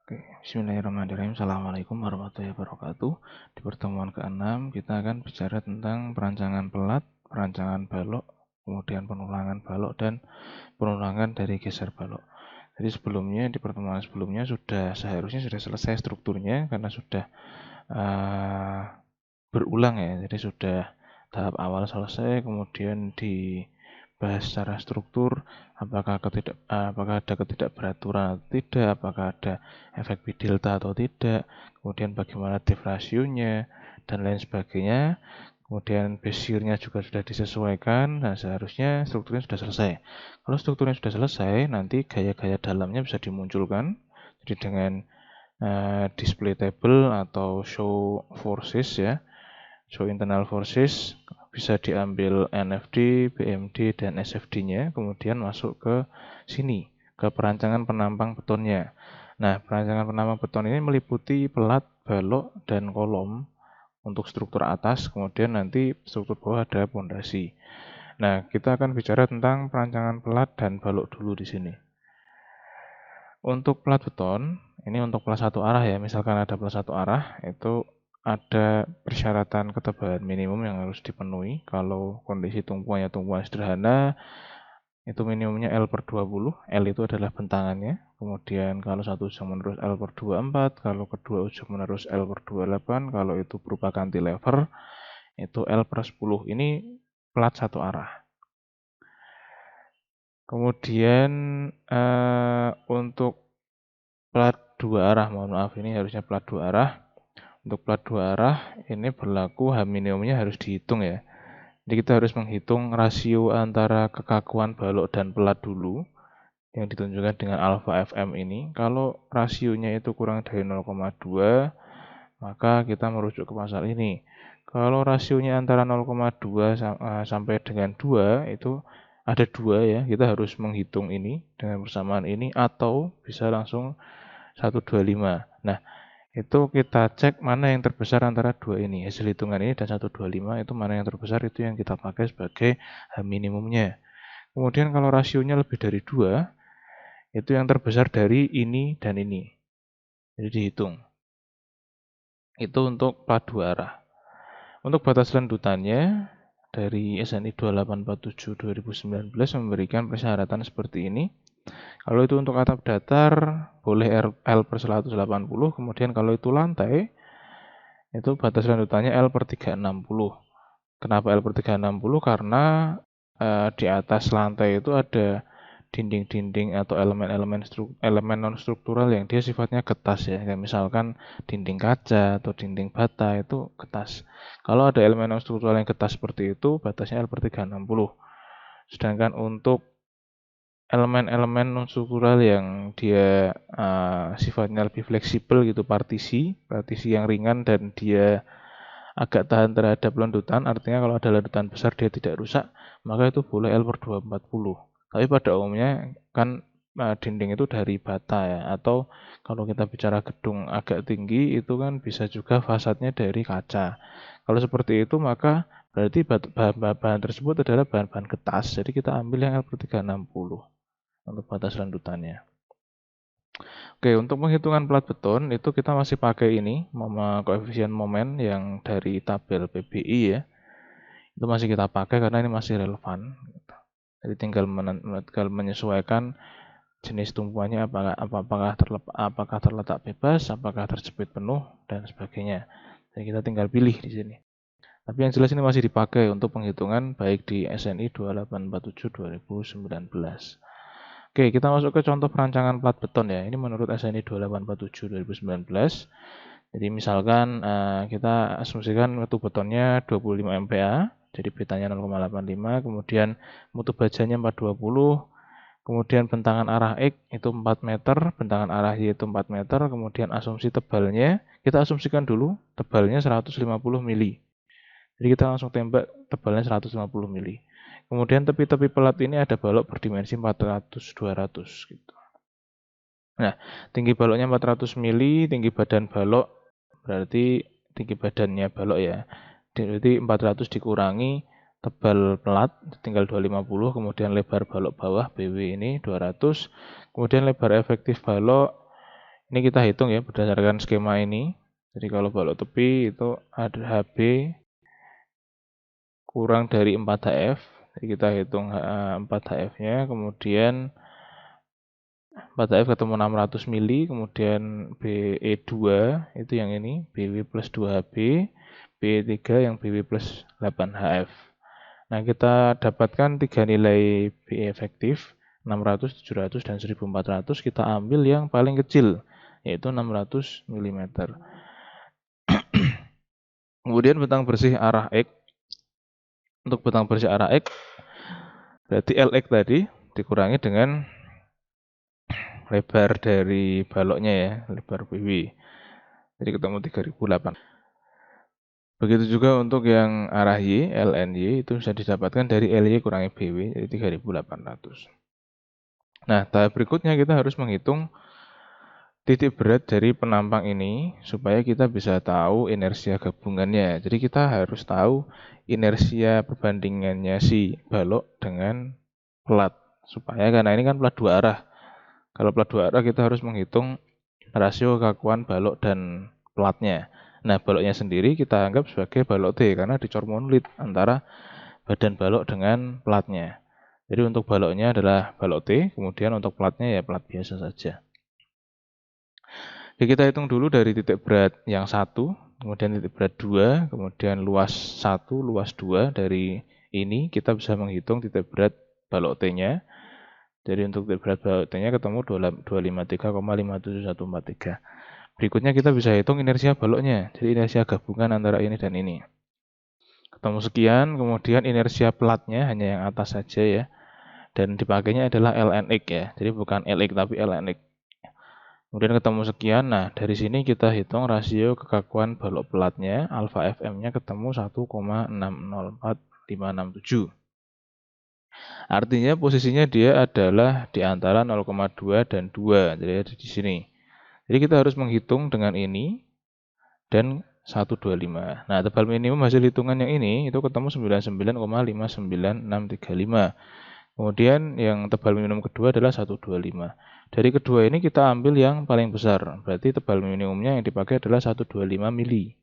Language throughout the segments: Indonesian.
Oke, bismillahirrahmanirrahim. Assalamualaikum warahmatullahi wabarakatuh. Di pertemuan ke-6 kita akan bicara tentang perancangan pelat, perancangan balok, kemudian penulangan balok dan penulangan dari geser balok. Jadi sebelumnya di pertemuan sebelumnya seharusnya sudah selesai strukturnya karena sudah berulang ya. Jadi sudah tahap awal selesai, kemudian dibahas secara struktur, apakah ada ketidakberaturan atau tidak, apakah ada efek B delta atau tidak, kemudian bagaimana diff rasionya dan lain sebagainya. Kemudian base-nya juga sudah disesuaikan. Nah, seharusnya strukturnya sudah selesai. Kalau strukturnya sudah selesai, nanti gaya-gaya dalamnya bisa dimunculkan. Jadi dengan display table atau show forces ya. Show internal forces bisa diambil NFD, BMD, dan SFD-nya, kemudian masuk ke sini, ke perancangan penampang betonnya. Nah, perancangan penampang beton ini meliputi pelat, balok, dan kolom untuk struktur atas, kemudian nanti struktur bawah ada pondasi. Nah, kita akan bicara tentang perancangan pelat dan balok dulu di sini. Untuk pelat beton, ini untuk pelat satu arah ya, misalkan ada pelat satu arah, itu ada persyaratan ketebalan minimum yang harus dipenuhi. Kalau kondisi tumpuannya tumpuan sederhana, itu minimumnya L per 20. L itu adalah bentangannya. Kemudian kalau satu ujung menerus L per 24, kalau kedua ujung menerus L per 28, kalau itu berupa cantilever, itu L per 10. Ini pelat satu arah. Kemudian untuk plat dua arah, mohon maaf, ini harusnya plat dua arah. Untuk plat dua arah ini berlaku H minimumnya harus dihitung ya. Jadi kita harus menghitung rasio antara kekakuan balok dan pelat dulu yang ditunjukkan dengan alfa FM ini. Kalau rasionya itu kurang dari 0,2, maka kita merujuk ke pasal ini. Kalau rasionya antara 0,2 sampai dengan 2, itu ada 2 ya, kita harus menghitung ini dengan persamaan ini atau bisa langsung 125. Nah, itu kita cek mana yang terbesar antara dua ini. Hasil hitungan ini dan 125 itu mana yang terbesar, itu yang kita pakai sebagai H minimumnya. Kemudian kalau rasionya lebih dari 2, itu yang terbesar dari ini dan ini. Jadi dihitung. Itu untuk plat dua arah. Untuk batas lanjutannya, dari SNI 2847 2019 memberikan persyaratan seperti ini. Kalau itu untuk atap datar, boleh L per 180, kemudian kalau itu lantai, itu batas lanjutannya L per 360. Kenapa L per 360? Karena di atas lantai itu ada dinding-dinding atau elemen non-struktural yang dia sifatnya getas ya. Kayak misalkan dinding kaca atau dinding bata itu getas. Kalau ada elemen non-struktural yang getas seperti itu, batasnya L per 360. Sedangkan untuk elemen-elemen non-struktural yang dia sifatnya lebih fleksibel gitu, partisi yang ringan dan dia agak tahan terhadap lendutan, artinya kalau ada lendutan besar dia tidak rusak, maka itu boleh L per 240. Tapi pada umumnya kan dinding itu dari bata ya, atau kalau kita bicara gedung agak tinggi itu kan bisa juga fasadnya dari kaca. Kalau seperti itu maka berarti bahan tersebut adalah bahan-bahan getas, jadi kita ambil yang L per 360 untuk batas landutannya. Oke, untuk penghitungan plat beton itu kita masih pakai ini, koefisien momen yang dari tabel PBI ya. Itu masih kita pakai karena ini masih relevan. Jadi tinggal menyesuaikan jenis tumpuannya, apakah terletak bebas, apakah terjepit penuh, dan sebagainya. Jadi kita tinggal pilih di sini. Tapi yang jelas ini masih dipakai untuk penghitungan baik di SNI 2847 2019. Oke, kita masuk ke contoh perancangan plat beton ya. Ini menurut SNI 2847 2019. Jadi misalkan kita asumsikan mutu betonnya 25 MPa, jadi betanya 0,85, kemudian mutu bajanya 420, kemudian bentangan arah X itu 4 meter, bentangan arah Y itu 4 meter, kemudian asumsi tebalnya, kita asumsikan dulu tebalnya 150 mili. Jadi kita langsung tembak tebalnya 150 mili. Kemudian tepi-tepi pelat ini ada balok berdimensi 400-200 gitu. Nah, tinggi baloknya 400 mili, tinggi badan balok berarti tinggi badannya balok ya. Jadi 400 dikurangi tebal pelat tinggal 250, kemudian lebar balok bawah BW ini 200, kemudian lebar efektif balok Ini kita hitung ya berdasarkan skema ini. Jadi kalau balok tepi itu ada HB kurang dari 4HF. Jadi kita hitung 4HF-nya, kemudian 4HF ketemu 600 mili, kemudian BE2 itu yang ini, BW plus 2HB, BE3 yang BW plus 8HF. Nah, kita dapatkan 3 nilai BE efektif, 600, 700, dan 1400. Kita ambil yang paling kecil, yaitu 600 mm. Kemudian betang bersih arah X. Untuk betang bersih arah X, berarti LX tadi dikurangi dengan lebar dari baloknya ya, lebar BW. Jadi ketemu 3008. Begitu juga untuk yang arah Y, LNY itu bisa didapatkan dari LY kurangi BW, jadi 3800. Nah, tahap berikutnya kita harus menghitung titik berat dari penampang ini supaya kita bisa tahu inersia gabungannya. Jadi kita harus tahu inersia perbandingannya si balok dengan plat. Supaya karena ini kan plat dua arah. Kalau plat dua arah kita harus menghitung rasio kakuan balok dan platnya. Nah, baloknya sendiri kita anggap sebagai balok T karena dicor monolit antara badan balok dengan platnya. Jadi untuk baloknya adalah balok T, kemudian untuk platnya ya plat biasa saja. Oke, kita hitung dulu dari titik berat yang 1, kemudian titik berat 2, kemudian luas 1, luas 2. Dari ini kita bisa menghitung titik berat balok T-nya. Jadi untuk titik berat balok T-nya ketemu 253,57143. Berikutnya kita bisa hitung inersia baloknya. Jadi inersia gabungan antara ini dan ini. Ketemu sekian, kemudian inersia platnya hanya yang atas saja ya. Dan dipakainya adalah LNX ya. Jadi bukan LX tapi LNX. Kemudian ketemu sekian, nah dari sini kita hitung rasio kekakuan balok pelatnya, alfa FM-nya ketemu 1,604567. Artinya posisinya dia adalah di antara 0,2 dan 2, jadi ada di sini. Jadi kita harus menghitung dengan ini dan 125. Nah, tebal minimum hasil hitungan yang ini itu ketemu 99,59635. Kemudian yang tebal minimum kedua adalah 125. Dari kedua ini kita ambil yang paling besar. Berarti tebal minimumnya yang dipakai adalah 125 mili.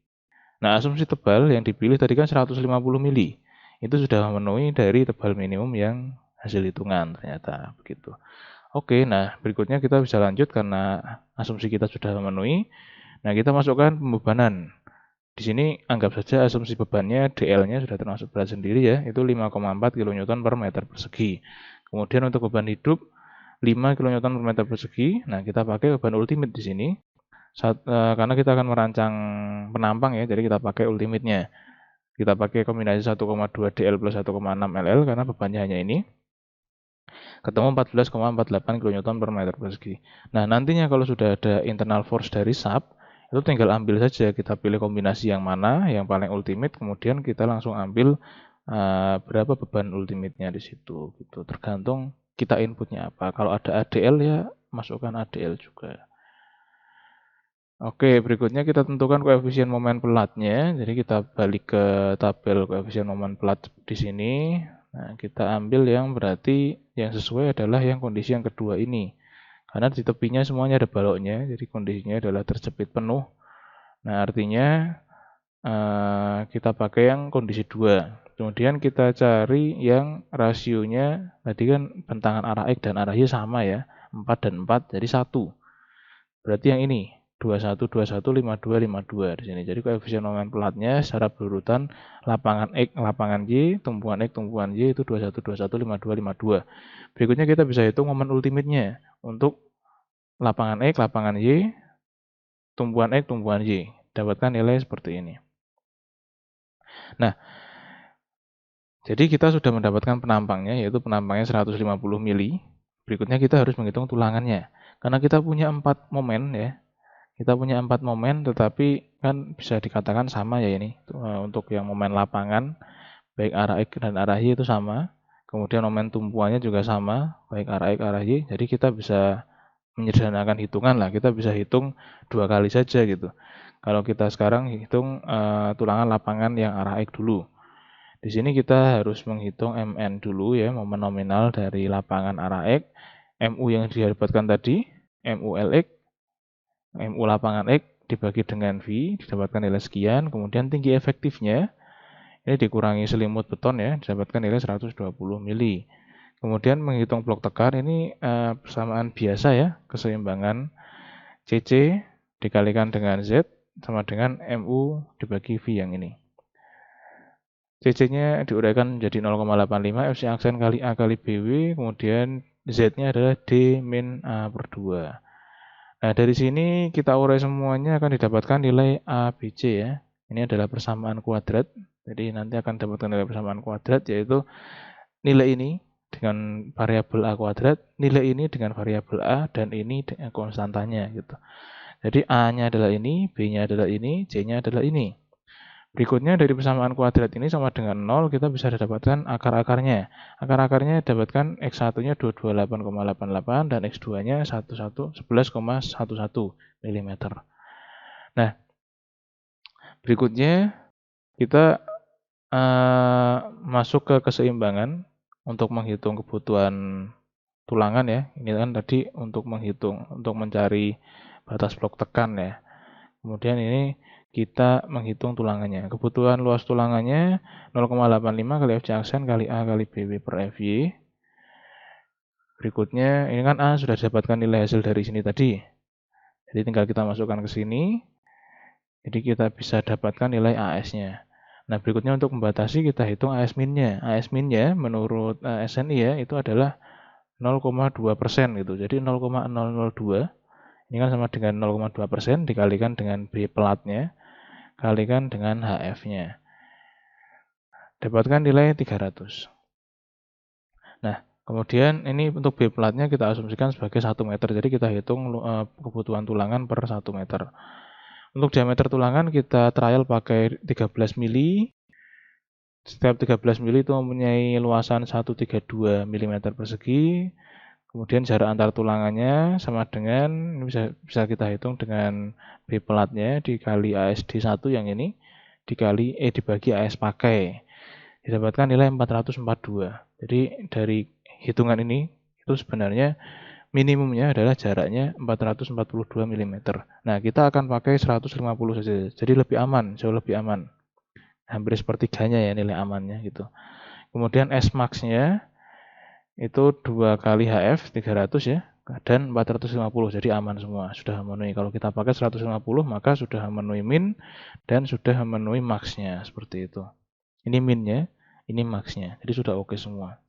Nah, asumsi tebal yang dipilih tadi kan 150 mili. Itu sudah memenuhi dari tebal minimum yang hasil hitungan ternyata begitu. Oke, nah berikutnya kita bisa lanjut karena asumsi kita sudah memenuhi. Nah, kita masukkan pembebanan. Di sini anggap saja asumsi bebannya DL-nya sudah termasuk berat sendiri ya, itu 5,4 kN per meter persegi. Kemudian untuk beban hidup 5 kN per meter persegi. Nah, kita pakai beban ultimate di sini. Karena kita akan merancang penampang ya, jadi kita pakai ultimate-nya. Kita pakai kombinasi 1,2 DL plus 1,6 LL karena bebannya hanya ini. Ketemu 14,48 kN per meter persegi. Nah, nantinya kalau sudah ada internal force dari sub, itu tinggal ambil saja, kita pilih kombinasi yang mana, yang paling ultimate, kemudian kita langsung ambil berapa beban ultimate-nya di situ. Gitu. Tergantung kita inputnya apa. Kalau ada ADL ya masukkan ADL juga. Oke, berikutnya kita tentukan koefisien momen pelatnya. Jadi kita balik ke tabel koefisien momen pelat di sini. Nah, kita ambil yang berarti yang sesuai adalah yang kondisi yang kedua ini. Karena di tepinya semuanya ada baloknya, jadi kondisinya adalah terjepit penuh. Nah, artinya kita pakai yang kondisi 2. Kemudian kita cari yang rasionya, tadi kan bentangan arah X dan arah Y sama ya, 4 dan 4, jadi 1. Berarti yang ini, 21, 21, 52, 52 di sini. Jadi koefisien momen pelatnya secara berurutan lapangan X, lapangan Y, tumpuan X, tumpuan Y itu 21, 21, 52, 52. Berikutnya kita bisa hitung momen ultimate-nya untuk lapangan X, lapangan Y, tumpuan X, tumpuan Y. Dapatkan nilai seperti ini. Nah, jadi kita sudah mendapatkan penampangnya, yaitu penampangnya 150 mili. Berikutnya kita harus menghitung tulangannya. Karena kita punya 4 momen ya. Kita punya 4 momen, tetapi kan bisa dikatakan sama ya ini. Untuk yang momen lapangan, baik arah X dan arah Y itu sama. Kemudian momen tumpuannya juga sama, baik arah X, arah Y. Jadi kita bisa menyederhanakan hitungan lah, kita bisa hitung 2 kali saja gitu. Kalau kita sekarang hitung tulangan lapangan yang arah X dulu. Di sini kita harus menghitung MN dulu ya, momen nominal dari lapangan arah X, MU yang didapatkan tadi, MU LX, MU lapangan X dibagi dengan V, didapatkan nilai sekian, kemudian tinggi efektifnya, ini dikurangi selimut beton ya, didapatkan nilai 120 mili. Kemudian menghitung blok tekan, ini persamaan biasa ya, keseimbangan CC dikalikan dengan Z sama dengan MU dibagi V yang ini. CC-nya diuraikan menjadi 0,85, FC aksen kali A kali BW, kemudian Z-nya adalah D min A per 2. Nah, dari sini kita urai semuanya akan didapatkan nilai ABC ya. Ini adalah persamaan kuadrat. Jadi nanti akan dapatkan nilai persamaan kuadrat, yaitu nilai ini dengan variabel A kuadrat, nilai ini dengan variabel A, dan ini dengan konstantanya gitu. Jadi A-nya adalah ini, B-nya adalah ini, C-nya adalah ini. Berikutnya dari persamaan kuadrat ini sama dengan 0, kita bisa dapatkan akar-akarnya. Akar-akarnya dapatkan X1-nya 228,88 dan X2-nya 11,11 mm. Nah, berikutnya kita masuk ke keseimbangan untuk menghitung kebutuhan tulangan ya. Ini kan tadi untuk mencari batas blok tekan ya. Kemudian ini kita menghitung tulangannya. Kebutuhan luas tulangannya 0,85 kali FC aksen kali A kali BW per FY. Berikutnya, ini kan A sudah didapatkan nilai hasil dari sini tadi. Jadi tinggal kita masukkan ke sini. Jadi kita bisa dapatkan nilai AS-nya. Nah, berikutnya untuk membatasi kita hitung AS min-nya. AS min-nya menurut SNI ya, itu adalah 0,2% gitu. Jadi 0,002 ini kan sama dengan 0,2% dikalikan dengan B pelatnya, kalikan dengan HF-nya. Dapatkan nilai 300. Nah, kemudian ini untuk B pelatnya kita asumsikan sebagai 1 meter. Jadi kita hitung kebutuhan tulangan per 1 meter. Untuk diameter tulangan kita trial pakai 13 mili. Setiap 13 mili itu mempunyai luasan 132 mm persegi. Kemudian jarak antar tulangannya sama dengan, ini bisa kita hitung dengan B pelatnya dikali ASD1 yang ini, dibagi AS pakai. Didapatkan nilai 442. Jadi dari hitungan ini, itu sebenarnya minimumnya adalah jaraknya 442 mm. Nah, kita akan pakai 150 saja. Jadi lebih aman, jauh lebih aman. Hampir sepertiganya ya nilai amannya gitu. Kemudian S max-nya itu 2 kali HF 300 ya, dan 450, jadi aman semua, sudah memenuhi. Kalau kita pakai 150 maka sudah memenuhi min dan sudah memenuhi max-nya, seperti itu. Ini min-nya, ini max-nya, jadi sudah oke semua.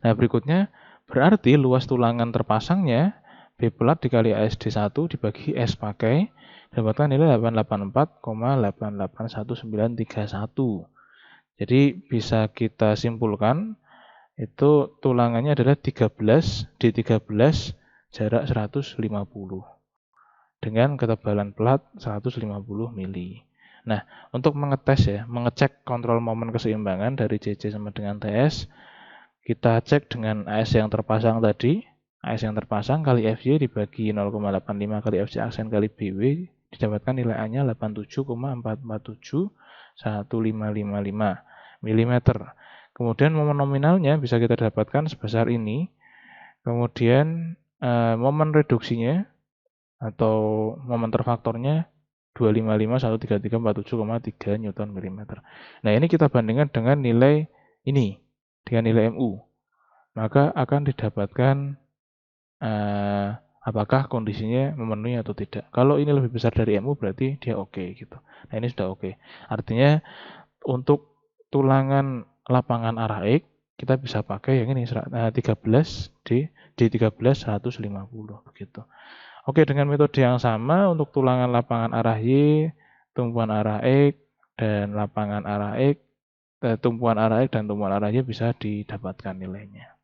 Nah, berikutnya berarti luas tulangan terpasangnya B pelat dikali ASD1 dibagi S pakai, dapatkan nilai 884,881931. Jadi bisa kita simpulkan itu tulangannya adalah 13 D13 jarak 150 dengan ketebalan pelat 150 mili. Nah, untuk mengecek kontrol momen keseimbangan dari CC sama dengan TS, kita cek dengan AS yang terpasang tadi. AS yang terpasang kali FY dibagi 0,85 kali FC aksen kali BW, didapatkan nilai A-nya 87,4471555 mm. Kemudian momen nominalnya bisa kita dapatkan sebesar ini. Kemudian momen reduksinya atau momen terfaktornya 255,133,47,3 Nm. Nah, ini kita bandingkan dengan nilai ini, dengan nilai MU. Maka akan didapatkan apakah kondisinya memenuhi atau tidak. Kalau ini lebih besar dari MU berarti dia oke gitu. Nah, ini sudah oke. Artinya untuk tulangan lapangan arah X kita bisa pakai yang ini 13 D13 150 begitu. Oke, dengan metode yang sama untuk tulangan lapangan arah Y, tumpuan arah X dan lapangan arah X, tumpuan arah X dan tumpuan arah Y bisa didapatkan nilainya.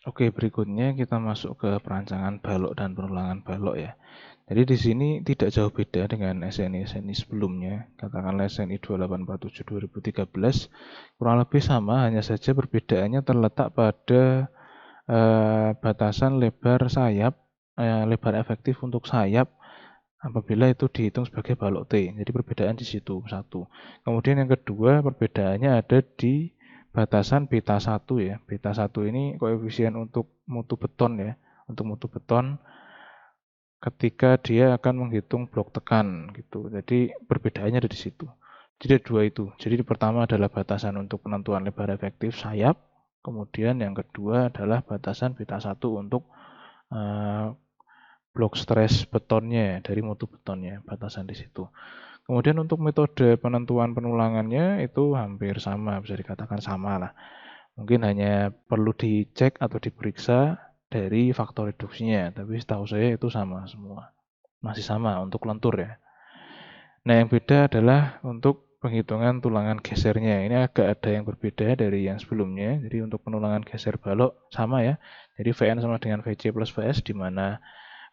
Oke, berikutnya kita masuk ke perancangan balok dan penulangan balok ya. Jadi di sini tidak jauh beda dengan SNI sebelumnya, katakanlah SNI 2847 2013, kurang lebih sama, hanya saja perbedaannya terletak pada batasan lebar sayap, lebar efektif untuk sayap apabila itu dihitung sebagai balok T. Jadi perbedaan di situ satu. Kemudian yang kedua perbedaannya ada di batasan beta 1 ya. Beta 1 ini koefisien untuk mutu beton ya. Untuk mutu beton ketika dia akan menghitung blok tekan gitu. Jadi perbedaannya ada di situ. Jadi ada dua itu. Jadi pertama adalah batasan untuk penentuan lebar efektif sayap. Kemudian yang kedua adalah batasan beta 1 untuk blok stres betonnya, dari mutu betonnya, batasan di situ. Kemudian untuk metode penentuan penulangannya itu hampir sama, bisa dikatakan sama lah. Mungkin hanya perlu dicek atau diperiksa dari faktor reduksinya, tapi setahu saya itu sama semua. Masih sama untuk lentur ya. Nah, yang beda adalah untuk penghitungan tulangan gesernya. Ini agak ada yang berbeda dari yang sebelumnya. Jadi untuk penulangan geser balok sama ya. Jadi Vn sama dengan Vc plus Vs, di mana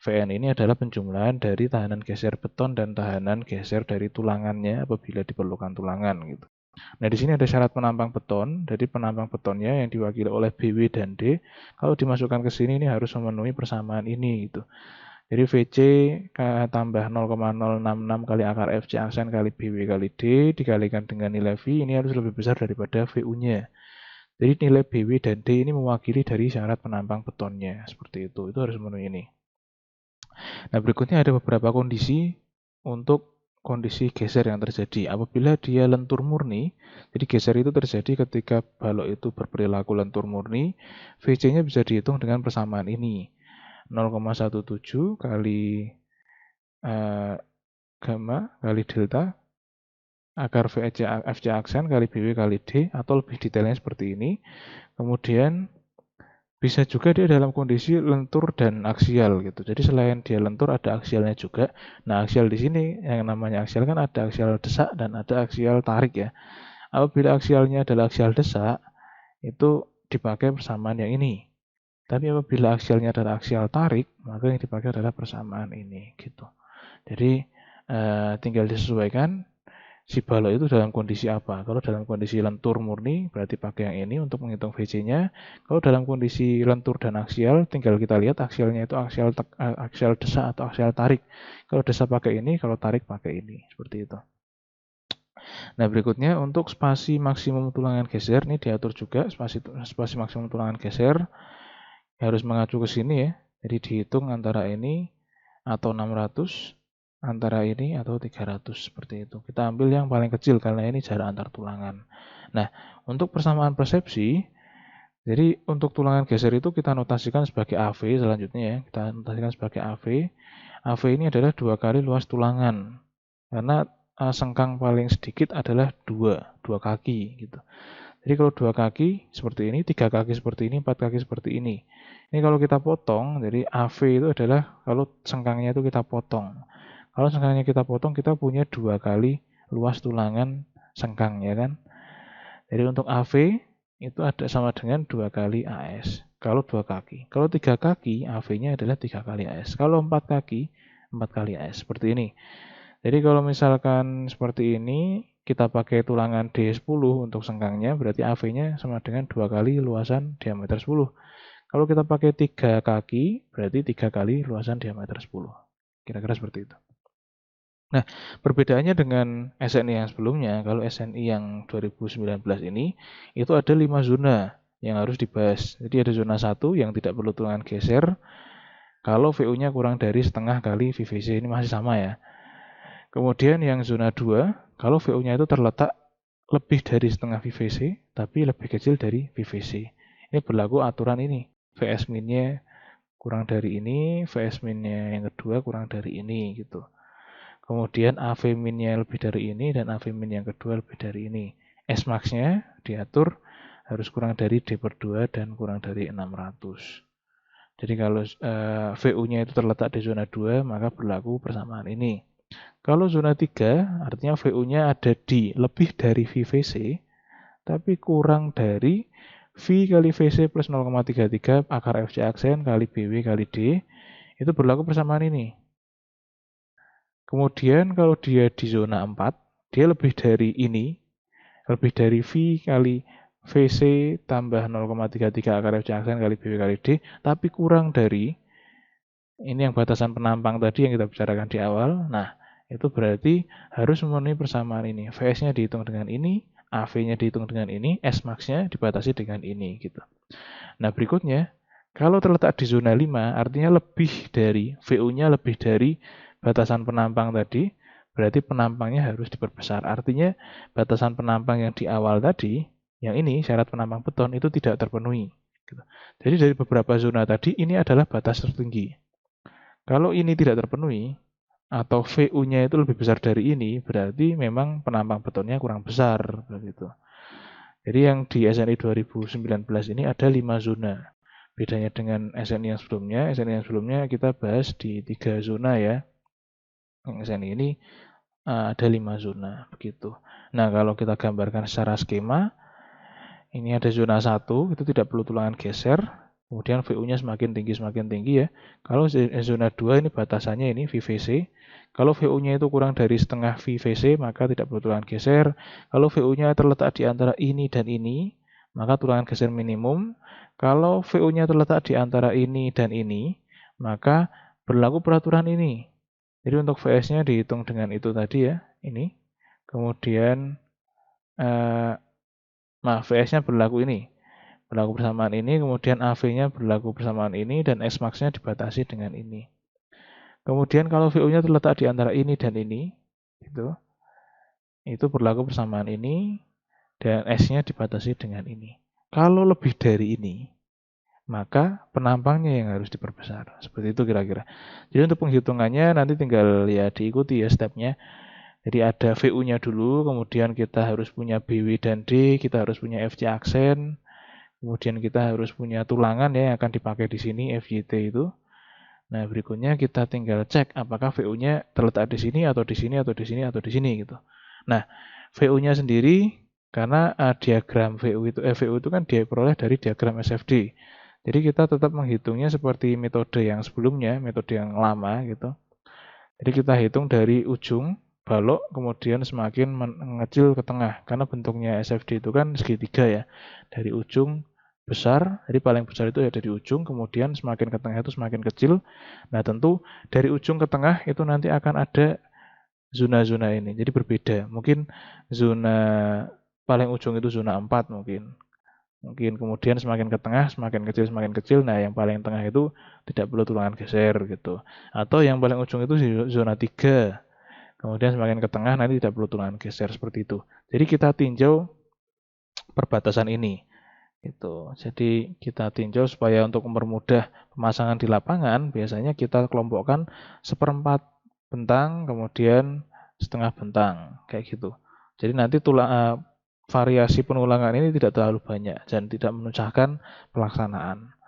Vn ini adalah penjumlahan dari tahanan geser beton dan tahanan geser dari tulangannya apabila diperlukan tulangan gitu. Nah, di sini ada syarat penampang beton. Jadi penampang betonnya yang diwakili oleh BW dan D, kalau dimasukkan ke sini ini harus memenuhi persamaan ini gitu. Jadi VC tambah 0,066 kali akar FC aksen kali BW kali D dikalikan dengan nilai V ini harus lebih besar daripada VU-nya. Jadi nilai BW dan D ini mewakili dari syarat penampang betonnya. Seperti itu harus memenuhi ini. Nah, berikutnya ada beberapa kondisi untuk kondisi geser yang terjadi. Apabila dia lentur murni, jadi geser itu terjadi ketika balok itu berperilaku lentur murni, VC-nya bisa dihitung dengan persamaan ini. 0,17 kali gamma kali delta akar FC aksen kali BW kali D, atau lebih detailnya seperti ini. Kemudian bisa juga dia dalam kondisi lentur dan aksial gitu. Jadi selain dia lentur ada aksialnya juga. Nah, aksial di sini yang namanya aksial kan ada aksial desak dan ada aksial tarik ya. Apabila aksialnya adalah aksial desak, itu dipakai persamaan yang ini. Tapi apabila aksialnya adalah aksial tarik, maka yang dipakai adalah persamaan ini gitu. Jadi tinggal disesuaikan si balok itu dalam kondisi apa. Kalau dalam kondisi lentur murni, berarti pakai yang ini untuk menghitung VC-nya. Kalau dalam kondisi lentur dan aksial, tinggal kita lihat aksialnya itu aksial desak atau aksial tarik. Kalau desak pakai ini, kalau tarik pakai ini. Seperti itu. Nah, berikutnya untuk spasi maksimum tulangan geser, ini diatur juga spasi maksimum tulangan geser. Harus mengacu ke sini ya. Jadi dihitung antara ini atau 600, antara ini atau 300, seperti itu. Kita ambil yang paling kecil karena ini jarak antar tulangan. Nah, untuk persamaan persepsi, jadi untuk tulangan geser itu kita notasikan sebagai AV selanjutnya ya. Kita notasikan sebagai AV. AV ini adalah 2 kali luas tulangan. Karena sengkang paling sedikit adalah 2 kaki gitu. Jadi kalau 2 kaki seperti ini, 3 kaki seperti ini, 4 kaki seperti ini. Ini kalau kita potong, jadi AV itu adalah kalau sengkangnya itu kita potong. Kalau sengkangnya kita potong, kita punya 2 kali luas tulangan sengkang ya kan. Jadi untuk AV itu ada sama dengan 2 kali AS. Kalau 2 kaki. Kalau 3 kaki, AV-nya adalah 3 kali AS. Kalau 4 kaki, 4 kali AS. Seperti ini. Jadi kalau misalkan seperti ini, kita pakai tulangan D10 untuk sengkangnya, berarti AV-nya sama dengan 2 kali luasan diameter 10. Kalau kita pakai 3 kaki, berarti 3 kali luasan diameter 10. Kira-kira seperti itu. Nah, perbedaannya dengan SNI yang sebelumnya, kalau SNI yang 2019 ini, itu ada 5 zona yang harus dibahas. Jadi ada zona 1 yang tidak perlu tulangan geser, kalau VU-nya kurang dari setengah kali VVC, ini masih sama ya. Kemudian yang zona 2, kalau VU-nya itu terletak lebih dari setengah VVC, tapi lebih kecil dari VVC. Ini berlaku aturan ini. VS min-nya kurang dari ini, VS min-nya yang kedua kurang dari ini gitu. Kemudian AV min-nya lebih dari ini dan AV min yang kedua lebih dari ini. S max-nya diatur harus kurang dari D/2 dan kurang dari 600. Jadi kalau VU-nya itu terletak di zona 2, maka berlaku persamaan ini. Kalau zona 3, artinya VU-nya ada di lebih dari VVC, tapi kurang dari V kali VC plus 0,33 akar FC aksen kali BW kali D, itu berlaku persamaan ini. Kemudian kalau dia di zona 4, dia lebih dari ini, lebih dari V kali VC tambah 0,33 akar FC aksen kali BW kali D, tapi kurang dari, ini yang batasan penampang tadi yang kita bicarakan di awal. Nah, itu berarti harus memenuhi persamaan ini. VS-nya dihitung dengan ini, AV-nya dihitung dengan ini, S max-nya dibatasi dengan ini gitu. Nah, berikutnya Kalau terletak di zona 5, artinya lebih dari, VU-nya lebih dari batasan penampang tadi, berarti penampangnya harus diperbesar. Artinya batasan penampang yang di awal tadi, yang ini syarat penampang beton itu tidak terpenuhi. Jadi dari beberapa zona tadi, ini adalah batas tertinggi. Kalau ini tidak terpenuhi, atau VU-nya itu lebih besar dari ini, berarti memang penampang betonnya kurang besar. Begitu. Jadi yang di SNI 2019 ini ada 5 zona. Bedanya dengan SNI yang sebelumnya kita bahas di 3 zona ya. Yang SNI ini ada 5 zona, begitu. Nah, kalau kita gambarkan secara skema, ini ada zona 1, itu tidak perlu tulangan geser. Kemudian VU-nya semakin tinggi ya. Kalau zona 2 ini batasannya ini VVC. Kalau VU-nya itu kurang dari setengah VVC, maka tidak perlu tulangan geser. Kalau VU-nya terletak di antara ini dan ini, maka tulangan geser minimum. Kalau VU-nya terletak di antara ini dan ini, maka berlaku peraturan ini. Jadi untuk VS-nya dihitung dengan itu tadi ya, ini. Kemudian, VS-nya berlaku ini. Berlaku bersamaan ini, kemudian AV-nya berlaku bersamaan ini, dan S-max-nya dibatasi dengan ini. Kemudian kalau VU-nya terletak di antara ini dan ini, itu berlaku bersamaan ini, dan S-nya dibatasi dengan ini. Kalau lebih dari ini, maka penampangnya yang harus diperbesar. Seperti itu kira-kira. Jadi untuk penghitungannya nanti tinggal ya diikuti ya stepnya. Jadi ada VU-nya dulu, kemudian kita harus punya BW dan D, kita harus punya FC aksen, kemudian kita harus punya tulangan ya yang akan dipakai di sini FYT itu. Nah, berikutnya kita tinggal cek apakah VU-nya terletak di sini atau di sini atau di sini atau di sini gitu. Nah, VU-nya sendiri karena diagram VU itu kan diperoleh dari diagram SFD. Jadi kita tetap menghitungnya seperti metode yang sebelumnya, metode yang lama gitu. Jadi kita hitung dari ujung balok kemudian semakin mengecil ke tengah karena bentuknya SFD itu kan segitiga ya. Dari ujung besar, jadi paling besar itu ya dari ujung, kemudian semakin ke tengah itu semakin kecil. Nah, tentu dari ujung ke tengah itu nanti akan ada zona-zona ini. Jadi berbeda. Mungkin zona paling ujung itu zona 4 mungkin. Mungkin kemudian semakin ke tengah, semakin kecil, semakin kecil. Nah, yang paling tengah itu tidak perlu tulangan geser gitu. Atau yang paling ujung itu zona 3. Kemudian semakin ke tengah nanti tidak perlu tulangan geser seperti itu. Jadi kita tinjau perbatasan ini. Gitu. Jadi kita tinjau supaya untuk mempermudah pemasangan di lapangan, biasanya kita kelompokkan seperempat bentang, kemudian setengah bentang, kayak gitu. Jadi nanti variasi penulangan ini tidak terlalu banyak dan tidak memecahkan pelaksanaan.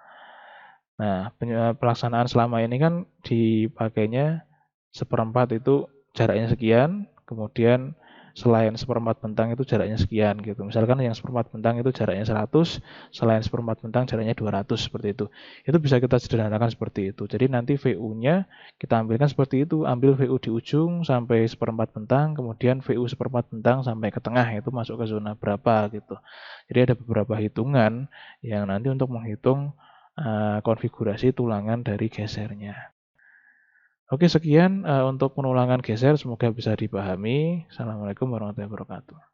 Nah, pelaksanaan selama ini kan dipakainya seperempat itu jaraknya sekian, kemudian selain seperempat bentang itu jaraknya sekian gitu. Misalkan yang seperempat bentang itu jaraknya 100, selain seperempat bentang jaraknya 200 seperti itu. Itu bisa kita sederhanakan seperti itu. Jadi nanti VU-nya kita ambilkan seperti itu, ambil VU di ujung sampai seperempat bentang, kemudian VU seperempat bentang sampai ke tengah itu masuk ke zona berapa gitu. Jadi ada beberapa hitungan yang nanti untuk menghitung konfigurasi tulangan dari gesernya. Oke, sekian untuk penulangan geser. Semoga bisa dipahami. Assalamualaikum warahmatullahi wabarakatuh.